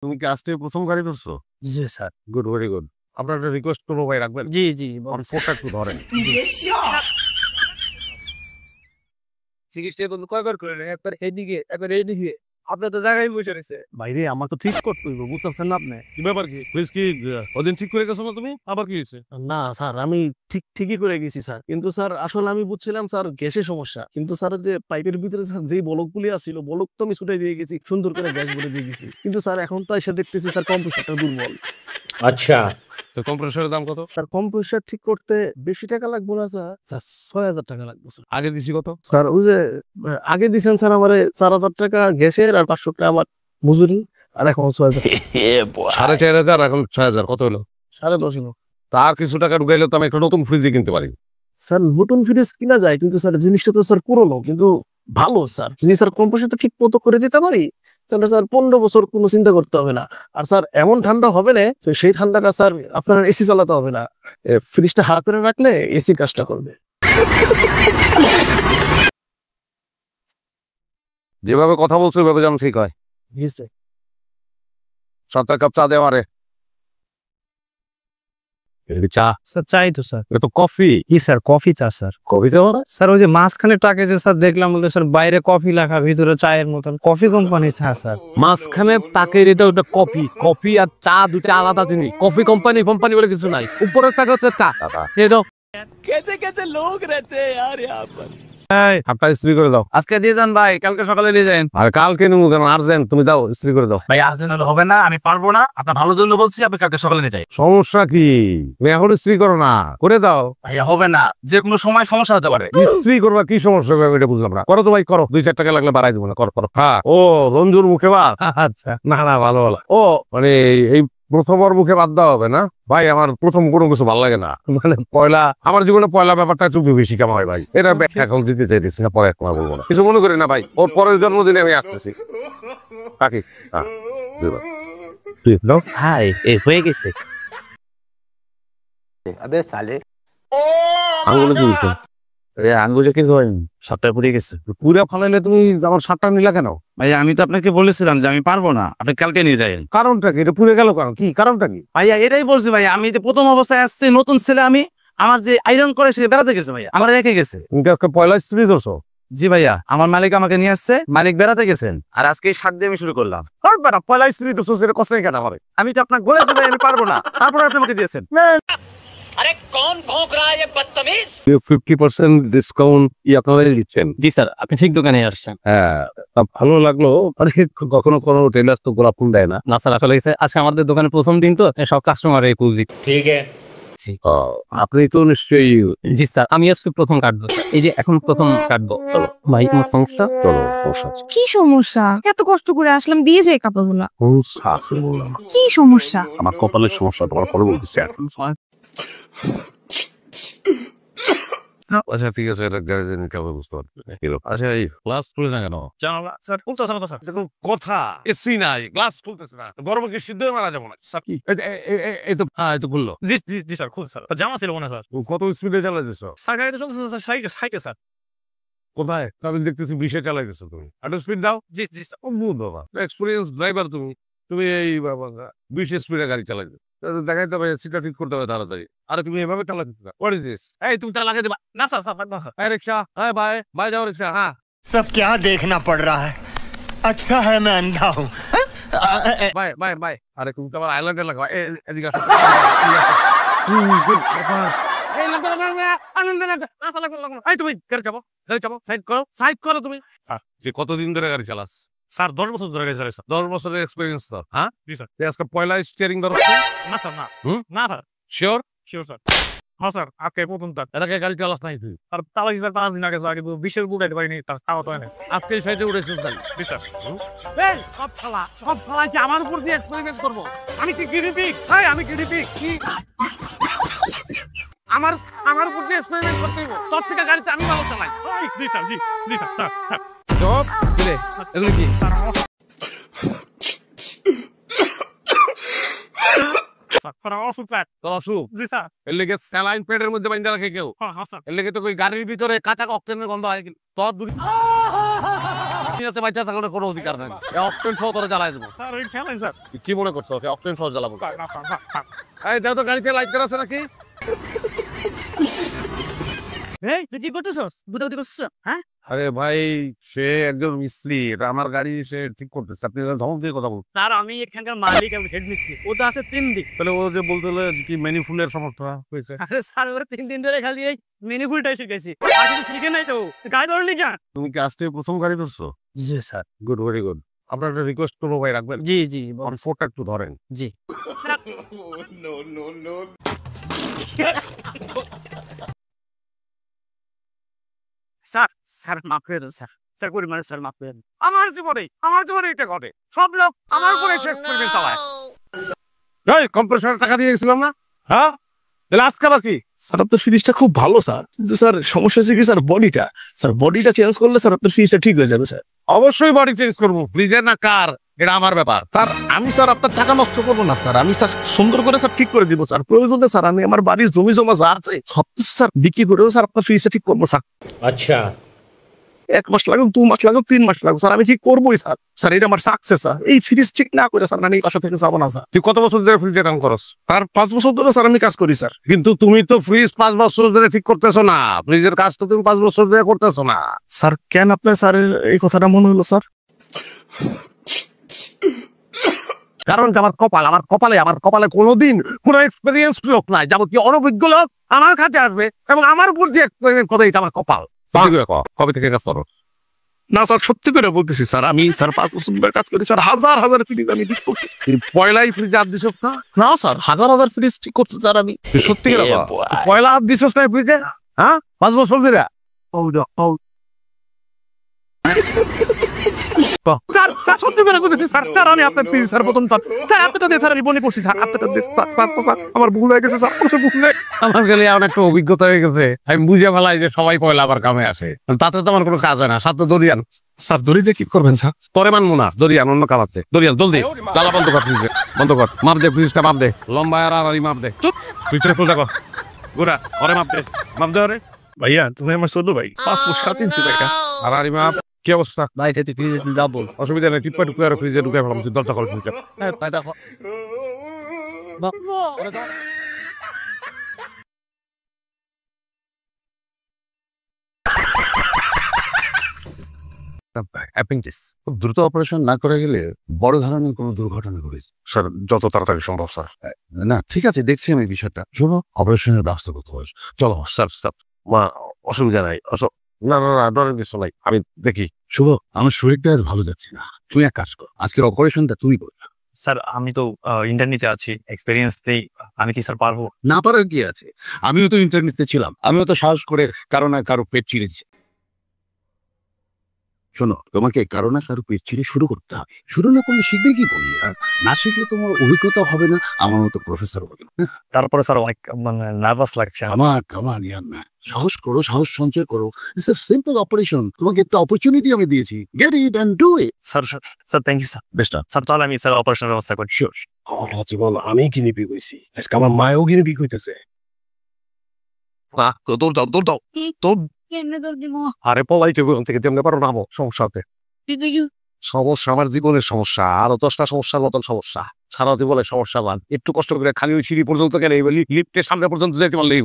তুমি কি আজকে প্রথম গাড়ি ধরছো? জি স্যার। Good, very good. আপনার একটা রিকোয়েস্ট করবো ভাই, রাখবেন? জি জি আমার ফোনটা একটু ধরেন। চিকিৎসা বন্ধু কয়বার করে একবার এইদিকে একবার এইদিকে আপনার তো জায়গায় বসে রয়েছে ভাইরে আমার তো ঠিক করতে হইব, বুঝতেছেন না আপনি? কি ব্যাপার, কি প্লিজ, কি ওদিন ঠিক করে গেছো না তুমি? আবার কি হয়েছে? না স্যার, আমি ঠিকই করে গেছি স্যার, কিন্তু স্যার আসলে আমি বুঝছিলাম স্যার গ্যাসের সমস্যা, কিন্তু স্যার যে পাইপের ভিতরে স্যার যে বলকগুলি আছিল বলক তো আমি ছুটাই দিয়ে গেছি, সুন্দর করে গ্যাস ভরে দিয়ে গেছি, কিন্তু স্যার এখন তো এসে দেখতেছি স্যার কম্প্রেসারটা দুর্বল। अच्छा। তো কম্প্রেসারের দাম কত? স্যার কম্প্রেসার ঠিক করতে বেশি টাকা লাগবে না স্যার, স্যার ৬,০০০ টাকা লাগবে স্যার। আগে দিছি কত? স্যার ওই যে আগে দিয়েছেন স্যার আমারে ৪,০০০ টাকা গ্যাসের আর ৫০০ টাকা আমার মজুরি, আর এখন ৬,০০০ 4,500, এখন 6,000, কত হলো? ১০.৫ লাখ। তার কিছু টাকা ঢুকাইলে তো আমি একটা নতুন ফ্রিজে কিনতে পারি। স্যার নতুন ফ্রিজ কিনা যায়, কিন্তু স্যার জিনিসটা তো স্যার পুরনো কিন্তু ভালো স্যার, যদি স্যার কম্প্রেসারটা ঠিক মতো করে দিতে পারি তাহলে স্যার ১৫ বছর কোনো চিন্তা করতে হবে না। আর স্যার এমন ঠান্ডা হবে না যে সেই ঠান্ডাটা স্যার আপনার এসি চালাতে হবে না, ফ্রিজটা হাত করে রাখলে এসি কাজটা করবে। যেভাবে কথা বলছো ওইভাবে যেন ঠিক হয়। বুঝছে? 7 কাপ চা দে আমারে। চা? স্যার চাই তো স্যার। এটা তো কফি। ই স্যার কফি চা স্যার। কফি দেওয়া না? স্যার ওই যে মাঝখানে টাকে যে স্যার দেখলাম বলতে স্যার বাইরে কফি লেখা ভিতরে চায়ের মতন কফি কোম্পানি চা স্যার। মাঝখানে তাকের এটা ওটা কফি। কফি আর চা দুটো আলাদা জিনিস। কফি কোম্পানি কোম্পানি বলে কিছু নাই। উপরের টাকা হচ্ছে চা। এটা कैसे कैसे लोग रहते हैं यार यहाँ पर। হাতটা ইস্ত্রি করে দাও। আজকে দিয়ে যান ভাই, কালকে সকালে নিয়ে যান। আর কালকে নেবো কেন, আর্জেন্ট, তুমি দাও, ইস্ত্রি করে দাও। ভাই আর্জেন্ট হলে হবে না, আমি পারবো না, আপনার ভালোর জন্য বলছি, আপনি কালকে সকালে নিয়ে যাই। সমস্যা কি? তুমি এখন ইস্ত্রি করো না, করে দাও। ভাইয়া হবে না, যে কোনো সময় সমস্যা হতে পারে। ইস্ত্রি করবা, কি সমস্যা হবে এটা বুঝলাম না। করো তো ভাই, করো, 2-4 টাকা লাগলে বাড়াই দেবো না, করো করো। হ্যাঁ, ও রঞ্জুর মুখে বাদ। আচ্ছা না না, ভালো ভালো। ও মানে এই প্রথমবার মুখে বাদ দেওয়া হবে না ভাই? আমার প্রথম কোনো কিছু ভালো লাগে না, মানে পয়লা, আমার জীবনে পয়লা ব্যাপারটা একটু বেশি কেমন হয় ভাই। এটা ব্যাখ্যা এখন দিতে চাইতেছি না, পরে এক মাস বলবো না, কিছু মনে করি না ভাই। ওর পরের জন্মদিনে আমি আসতেছি। কাকি, হ্যাঁ, ভাই এ হয়ে গেছে। আঙুলে কি হয়েছে? আঙ্গুলে কিছু হয়নি, সাতটা পুড়ে গেছে। পুরা ফালাইলে তুমি আমার শার্টটা নিলা কেন? ভাইয়া আমি তো আপনাকে বলেছিলাম যে আমি পারবো না, আপনি কালকে নিয়ে যাবেন। কারণটা কি? এটা পুড়ে গেল কারণ কি? কারণটা কি? ভাইয়া এটাই বলছি ভাইয়া, আমি যে প্রথম অবস্থায় আসছি, নতুন ছেলে আমি, আমার যে আয়রন করে সে বেড়াতে গেছে ভাইয়া, আমার রেখে গেছে। তুমি আজকে পয়লা ইস্ত্রি করছো? জি ভাইয়া, আমার মালিক আমাকে নিয়ে আসছে, মালিক বেড়াতে গেছেন, আর আজকে এই শার্ট দিয়ে আমি শুরু করলাম। পয়লা ইস্ত্রি করছো, সেটা কষ্ট কেন আমার? আমি তো আপনাকে বলেছি ভাই আমি পারবো না, তারপর আপনি আমাকে দিয়েছেন। अरे कौन भौंक रहा है ये बदतमीज। 50% ডিসকাউন্ট আপনারা দিচ্ছেন? জি স্যার, আপনি ঠিক দোকানে আসছেন। হ্যাঁ, তা ভালো লাগলো। মানে কখনো কোনো টেলার তো গোলাপ ফুল দেয় না। না স্যার, আসলে আজকে আমাদের দোকানে প্রথম দিন তো, সব কাস্টমার এই ফুল দিচ্ছে। ठीक है। ও, আপনি তো নিশ্চয়ই। জি স্যার, আমি আজকে প্রথম কাটবো স্যার, এই যে এখন প্রথম কাটবো। ভাই আমার সমস্যা। চলো, সমস্যা আছে। কি সমস্যা? এত কষ্ট করে আসলাম, দিয়ে যাই কাপড়গুলা। আছে বললাম, কি সমস্যা? আমার কপালের সমস্যা, তোমার পরে বলতেছি এখন। আচ্ছা ঠিক আছে, এটা গ্যারেজে নিতে হবে, বুঝতে পারছি। আচ্ছা, এই গ্লাস খুলে না কেন? জানালা স্যার খুলতেছে না তো স্যার। এটা কোন কথা? এসি নাই, গ্লাস খুলতেছে না, গরমে কি সিদ্ধ হয়ে মারা যাবো না? স্যার কি? এই তো, হ্যাঁ, এই তো খুললো। জি জি জি স্যার, খুলছে স্যার, জামা ছিল মনে হয় স্যার। কত স্পিডে চালাইতেছ? স্যার গাড়িতে চলতেছে স্যার, সাইডে স্যার। কোথায়? আমি দেখতেছি 20-এ চালাইতেছো তুমি। একটু স্পিড দাও। জি জি স্যার। ও বাবা, এক্সপিরিয়েন্স ড্রাইভার তুমি। তুমি এই 20 স্পিডে গাড়ি চালাইছো, দেখাইতে হবে, সিটটা ঠিক করতে হবে তাড়াতাড়ি। আরে তুমি এভাবে চালাচ্ছো না। What is this? এই তুমি তা লাগাই দিবা না স্যার, স্যার না স্যার। এই রিকশা, হ্যাঁ বাই বাই, যাও রিকশা। হ্যাঁ सब क्या देखना पड़ रहा है। अच्छा है मैं अंधा हूँ। Bye bye bye. আরে তুমি তো আমার আইল্যান্ডে লাগাও। এদিকে আসো। এই লাগা আনন্দ লাগা আসা লাগা। এই তুমি গাড়ি চাপো, সাইড করো তুমি। যে কতদিন ধরে গাড়ি চালাস? স্যার 10 বছর ধরে গাড়ি চালাই স্যার। 10 বছরের এক্সপিরিয়েন্স তো? হ্যাঁ, জি স্যার। আজকে পয়লা স্টিয়ারিং ধরো? না স্যার, না হুম? না স্যার, শিওর? Sure sir. হ্যাঁ স্যার, আজকে প্রথম তার। এটাকে গাড়ি চালাস নাই তুই? আর তালা স্যার 5 দিন আগে স্যার, কিন্তু 20-এর উঠাইতে পারিনি, তাও তো হয় না। আজকে সাইডে উঠেছিস গাড়ি? জি স্যার। সব শালা কি আমার উপর দিয়ে এক্সপেরিমেন্ট করবো? আমি কি গিনিপিগ? আমি গিনিপিগ? আমার উপর দিয়ে এক্সপেরিমেন্ট করতে হইব? তোর থেকে গাড়িতে আমি ভালো চালাই। জি স্যার, জি জি স্যার। জব দিলে এগুলো কি? স্যার অসুখ স্যার। তোর অসুখ? জি স্যার। এর লেগে স্যালাইন পেটের মধ্যে বাইন্ধা রাখে কেউ? হ্যাঁ স্যার। এর লেগে তো ওই গাড়ির ভিতরে কাঁচা অক্টেনের গন্ধ হয়। তোর আছে বাইচা থাকার কোনো অধিকার নাই। অক্টেন সহ তোরা জ্বালাই দেবো। স্যার ওই খেলেন স্যার। কি মনে করছো ওকে অক্টেন সহ জ্বালাবো? স্যার না স্যার স্যার স্যার। এই দেখো তো গাড়িতে লাইট করা আছে নাকি? এই তুই কি করতেছস? বুদাবুদি করতেছস? হ্যাঁ? আরে ভাই সে একজন মিস্ত্রি, এটা আমার গাড়ি সে ঠিক করতেছে, আপনি ধমক দিয়ে কথা বলুন। স্যার আমি এখানকার মালিক, আমি হেড মিস্ত্রি। ও তো আছে 3 দিন। তাহলে ও যে বলতে কি ম্যানিফুলের সমস্যা হয়েছে? আরে স্যার ওরা 3 দিন ধরে খালি এই মেনিফুলটাই শিখাইছি। আর কিছু শিখে নাই তো। গায়ে ধরনি কেন? তুমি কি আজকে প্রথম গাড়ি ধরছো? জি স্যার। Good, very good. আপনার একটা রিকোয়েস্ট করবো ভাই, রাখবেন? জি জি আমার ফোনটা একটু ধরেন। জি। স্যার স্যার স্যার মাফ করে দেন স্যার। স্যার করি মানে স্যার মাফ করে দেন। আমার জীবনে এটা ঘটে। সব লোক আমার উপরে এসে এক্সপেরিমেন্ট চালায়। এই কম্প্রেসরের টাকা দিয়ে গেছিলাম না? হ্যাঁ, তাহলে আজকে আবার কি? স্যার আপনার ফ্রিজটা খুব ভালো স্যার, কিন্তু স্যার সমস্যা হচ্ছে কি স্যার বডিটা, স্যার বডিটা চেঞ্জ করলে স্যার আপনার ফ্রিজটা ঠিক হয়ে যাবে স্যার। অবশ্যই বডি চেঞ্জ করবো, ফ্রিজের না কার, এটা আমার ব্যাপার। স্যার আমি স্যার আপনার টাকা নষ্ট করবো না স্যার, আমি স্যার সুন্দর করে স্যার ঠিক করে দিব স্যার। প্রয়োজনে স্যার আমি আমার বাড়ির জমি জমা যা আছে সব কিছু স্যার বিক্রি করেও স্যার আপনার ফ্রিজটা ঠিক করবো স্যার। अच्छा 1 মাস লাগুক, 2 মাস লাগুক, 3 মাস লাগুক স্যার, আমি ঠিক করবোই স্যার। স্যার এটা আমার সাকসেস স্যার, এই ফ্রিজ ঠিক না করে স্যার আমি এই বাসা থেকে যাবো না স্যার। তুই কত বছর ধরে ফ্রিজে কাম করস? স্যার 5 বছর ধরে স্যার আমি কাজ করি স্যার। কিন্তু তুমি তো ফ্রিজ 5 বছর ধরে ঠিক করতেছো না, ফ্রিজের কাজ তো তুমি 5 বছর ধরে করতেছো না। স্যার কেন আপনার স্যার এই কথাটা মনে হলো স্যার? কারণ আমার কপালে কোনোদিন কোনো এক্সপেরিয়েন্স লোক নাই, যাবতীয় অনভিজ্ঞ লোক আমার কাছে আসবে এবং আমার উপর দিয়ে এক্সপেরিমেন্ট করে, এটা আমার কপাল। কবে থেকে কাজ করো? না স্যার সত্যি করে বলতেছি স্যার, আমি স্যার 5 বছর ধরে কাজ করি স্যার, হাজার হাজার ফ্রিজ আমি ঠিক করছি। পয়লাই ফ্রিজে হাত দিছস না? না স্যার হাজার হাজার ফ্রিজ ঠিক করছি স্যার আমি। তুই সত্যি করে বল, পয়লা হাত দিছস না ফ্রিজে? হ্যাঁ, 5 বছর ধরে? স্যার স্যার সত্যি করে বলতেছি স্যার, স্যার আমি আপনার ফ্রিজ স্যার প্রথম স্যার, স্যার আপনারটা দিয়ে স্যার আমি মনে করছি স্যার, আপনারটা দিয়ে আমার ভুল হয়ে গেছে স্যার, আমার ভুল হয়ে আমার গেলে এমন একটা অভিজ্ঞতা হয়ে গেছে, আমি বুঝে ফেলাই যে সবাই পয়লা আবার কামে আসে, তাতে তো আমার কোনো কাজ হয় না। সাথে দরিয়ান স্যার দড়িতে কি করবেন স্যার? পরে মানবো না, দরিয়ান অন্য কাম আছে। দরিয়ান জলদি জ্বালা বন্ধ কর, ফ্রিজে বন্ধ কর, মাপ দে, ফ্রিজটা মাপ দে, লম্বা আর আড়াআড়ি মাপ দে। চুপ, ফ্রিজটা খুলে দেখো গোরা, ওরে মাপ দে, মাপ দে ওরে। ভাইয়া তুমি আমার ছোট ভাই, 5 ফুট 7 ইঞ্চি ভাইয়া। আড়াআড়ি মাপ। কি অবস্থা? ভাই তেতে ফ্রিজে ডাবল অসুবিধা নেই, টিপ্পা টুপে আর ফ্রিজে ঢুকে ফেলাম, তুই দরজা খোল ফ্রিজে। ভাই দেখো অ্যাপেন্ডিক্স খুব দ্রুত অপারেশন না করে গেলে বড় ধরনের কোনো দুর্ঘটনা ঘটেছে। স্যার, যত তাড়াতাড়ি সম্ভব স্যার। না ঠিক আছে, দেখছি আমি বিষয়টা। শোনো, অপারেশনের ব্যবস্থা করতে হবে। চলো। স্যার স্যার, মা অসুবিধা নাই, না না না, ডরের কিছু নাই, আমি দেখি। শুভ, আমার শরীরটা আজ ভালো যাচ্ছে না, তুমি এক কাজ করো, আজকের অপারেশনটা তুমি করো। স্যার আমি তো ইন্টারনেটে আছি, এক্সপেরিয়েন্স নেই, আমি কি স্যার পারবো? না পারার কি আছে, আমিও তো ইন্টারনেটে ছিলাম, আমিও তো সাহস করে কারো না কারো পেট চিরেছি। শোনো, তোমাকে কারো না কারো পেট চিরে শুরু করতে হবে, শুরু না করলে শিখবে কি করে? আর না শিখলে তোমার অভিজ্ঞতা হবে না, আমার মতো প্রফেসর হবে না। তারপরে স্যার অনেক মানে নার্ভাস লাগছে কামান ইয়ার না, সাহস করো, সাহস সঞ্চয় করো। ইটস এ সিম্পল অপারেশন, তোমাকে একটা অপরচুনিটি আমি দিয়েছি, get it and do it. Sir. Sir thank you sir. Best. Sir তাহলে আমি স্যার অপারেশনের ব্যবস্থা করি। শিওর। আমার জীবন আমি কিনে বিয়ে কইছি, আজকে আমার মায়ও কিনে বিয়ে কইতেছে। দৌড় দাও, দৌড় দাও, দৌড়। আরে পলাই তো থেকে তেমনি পারো নামো, সমস্যা হবে। সমস্যা আমার জীবনের সমস্যা, আরো 10টা সমস্যার মতন সমস্যা, সারা জীবনের সমস্যা। একটু কষ্ট করে খালি ওই সিঁড়ি পর্যন্ত গেলে লিফটের সামনে পর্যন্ত যেতে পারলেই